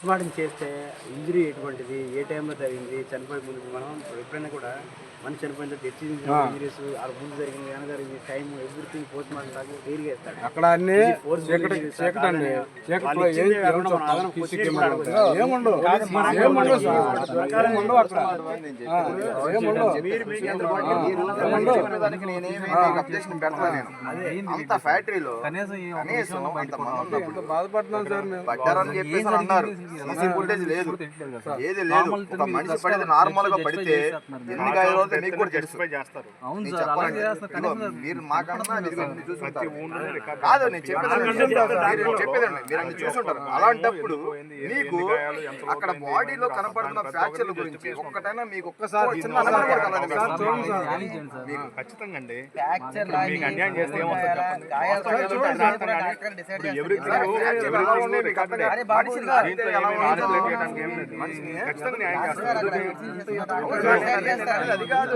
Postmortem చేస్తే injury ఎటువంటిది, ఏ టైంలో జరిగింది, చనిపోయే ముందు మనం ఎప్పుడైనా కూడా మనిషి చనిపోయిన తెచ్చి ఇంజరీస్ వాళ్ళ ముందు జరిగింది, వెనక జరిగింది, టైం ఎవ్రీథింగ్ పోస్ట్మార్టం లాగా క్లియర్గా వేస్తాడు. అక్కడ అన్ని అంత ఫ్యాక్టరీలో బాధపడుతున్నాం సార్ పడ్డారని చెప్పేసి అన్నారు. సీసీ ఫుటేజ్ లేదు, ఏది లేదు. ఒక మనిషి పడితే నార్మల్ గా పడితే ఎన్ని గాయాలు మీకు కూడా చేస్తారు. మీరు మాకన్నా కాదు, నేను చెప్పేదండి, మీరు అన్ని చూసుంటారు. అలాంటప్పుడు మీకు అక్కడ బాడీలో కనపడుతున్న ఫ్రాక్చర్ల గురించి ఒక్కటైనా మీకు ఒక్కసారి ఖచ్చితంగా అండి. అది కాదు,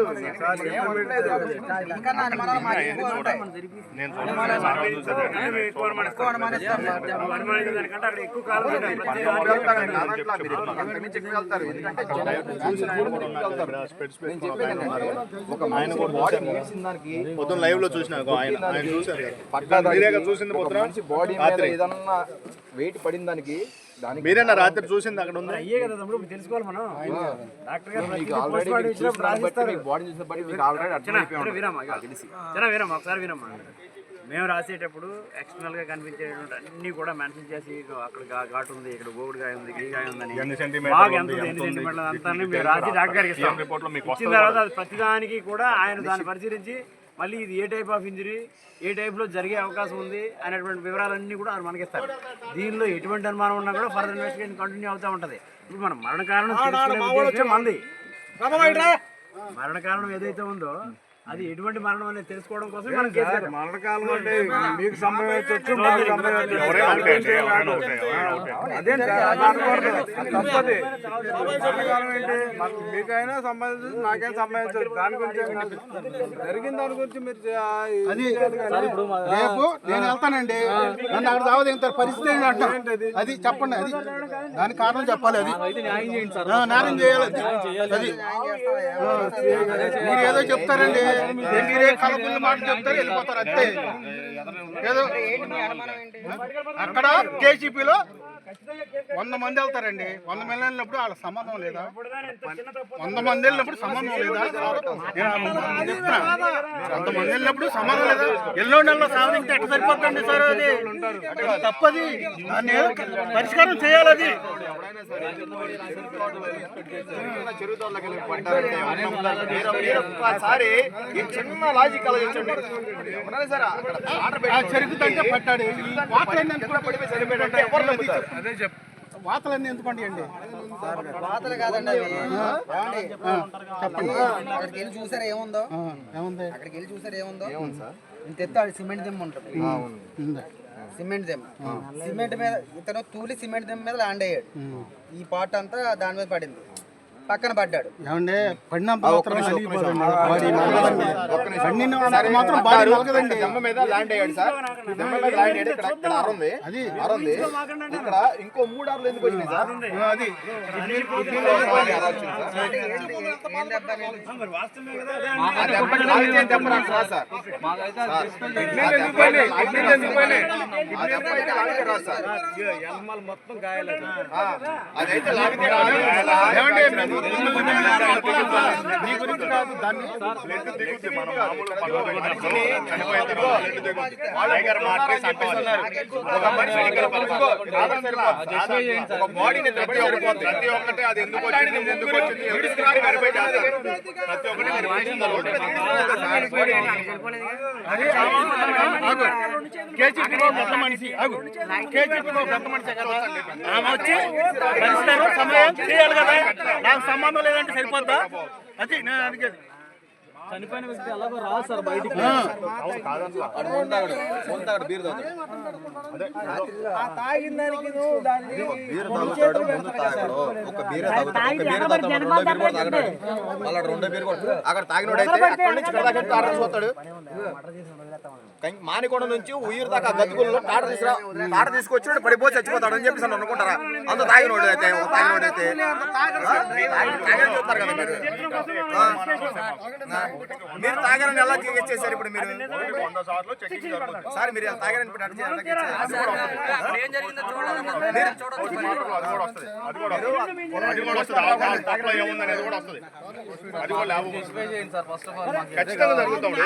పొద్దున్న లైవ్ లో చూసిన బాడీ మీద ఏదన్నా వెయిట్ పడిన దానికి మీరేనా రాత్రి చూసింది అక్కడ ఉంది. అయ్యే కదా తమ్ముడు తెలుసుకోవాలి మనం. డాక్టర్ గారు ఒకసారి వినమ్మా. మేము రాసేటప్పుడు ఎక్స్టర్నల్ గా కనిపించేటువంటి అన్ని కూడా మెన్షన్ చేసి అక్కడ ఘాటు ఉంది, ఇక్కడ గోగుడు గాయ ఉంది, ఈ గాయ ఉందని బాగా ఎంత ఎన్ని సెంటీమీటర్లు అంతా మేము రాసి డాక్టర్ గారికి ఇస్తాం. ఇచ్చిన తర్వాత అది ప్రతిదానికి కూడా ఆయన దాన్ని పరిశీలించి మళ్ళీ ఇది ఏ టైప్ ఆఫ్ ఇంజరీ, ఏ టైప్లో జరిగే అవకాశం ఉంది అనేటువంటి వివరాలన్నీ కూడా ఆయన మనకిస్తారు. దీనిలో ఎటువంటి అనుమానం ఉన్నా కూడా ఫర్దర్ ఇన్వెస్టిగేషన్ కంటిన్యూ అవుతూ ఉంటుంది. ఇప్పుడు మనం మరణ కారణం మంది మరణ కారణం ఏదైతే ఉందో అది ఎటువంటి మరణం అనేది తెలుసుకోవడం కోసం మనం మరణకాలం అంటే మీకు సంభవించవచ్చు, తప్పది. మరణకాలం ఏంటి మీకైనా సంబంధించదు, నాకైనా సంబంధించదు. దాని గురించి జరిగిన దాని గురించి మీరు అది రేపు నేను వెళ్తానండి, నన్ను అక్కడ దావదింటారు పరిస్థితి ఏంటంటే అది చెప్పండి. అది దానికి కారణం చెప్పాలి. అది న్యాయం చేయాలి. అది మీరు ఏదో చెప్తారండి, మీరే కలబుల్లి మాటలు చెప్తారు, వెళ్ళిపోతారు అంతే. ఏదో అక్కడ కేసీపీలో 100 మంది వెళ్తారండి. 100 మంది వెళ్ళినప్పుడు వాళ్ళ సంబంధం లేదా? 100 మంది వెళ్ళినప్పుడు సంబంధం లేదా? 100 మంది వెళ్ళినప్పుడు సంబంధం లేదా? ఎల్లో నెలలో సాధించి ఎట్లా సరిపోతుంది సార్? అది తప్పది, దాన్ని పరిష్కారం చేయాలి. అది చిన్న లాజిక్ జరుగుతుంటే పట్టాడు. వాతలన్నీ ఎందుకండి అండి? వాతలు కాదండి అవి. చెప్పండి, అక్కడికి వెళ్ళి చూసారా ఏముందో? ఏముంది అక్కడికి వెళ్ళి చూసారా ఏముందో? ఇంత ఎత్తు సిమెంట్ దిమ్మ ఉంటుంది. సిమెంట్ దిమ్మ, సిమెంట్ మీద ఇతను తూలి సిమెంట్ దిమ్మ మీద ల్యాండ్ అయ్యాడు. ఈ పార్ట్ అంతా దాని మీద పడింది, పక్కన పడ్డాడు. ఏమంటే పడిన ఇక్కడ ఇంకో 3 ఆర్లు ఎందుకు వచ్చినాయి సార్? అది మొత్తం గాయాలు అదైతే బాడీని ప్రతి ఒక్కటి అది ఎందుకు వచ్చింది, ఎందుకు వచ్చింది, ప్రతి ఒక్కటి కేజీపీలో పెద్ద మనిషి కేజీపీలో పెద్ద మనిషి కదా, ఆమె వచ్చి పరిష్కారం సమయం చేయాలి కదా. నాకు సంబంధం లేదంటే సరిపోద్దా? అది నేను అడిగేది. చనిపోయిన వ్యక్తి ఎలాగో రాదు సార్ బయటికి. తాగిన దానికి నువ్వు దాన్ని బీరు తాగుతాడు, ముందు తాగడు. ఒక బీరే తాగుతాడు, ఒక బీరు తాగుతాడు, రెండో బీరు కూడా తాగడు. మళ్ళీ రెండో బీరు కూడా అక్కడ తాగినోడైతే అక్కడి నుంచి ఇక్కడ దాకా టాటర్ చూస్తాడు. మానికొండ నుంచి ఉయ్యూరు దాకా గతుకుల్లో టాటర్ తీసుకొచ్చి పడిపోయి చచ్చిపోతాడు అని చెప్పి నన్ను అనుకుంటారా? అంత తాగినోడైతే తాగని చూస్తారు కదా మీరు. మీరు తాగారని ఎలా చేశారు ఇప్పుడు మీరు? సార్ మీరు తాగారని ఇప్పుడు అడిగి ఖచ్చితంగా జరుగుతుంది.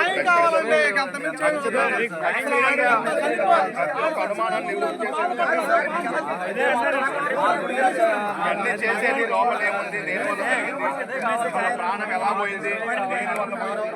అన్ని చేసేది లోపల ఏముంది, దేనివల్ల ప్రాణం ఎలా పోయింది, దేనివల్ల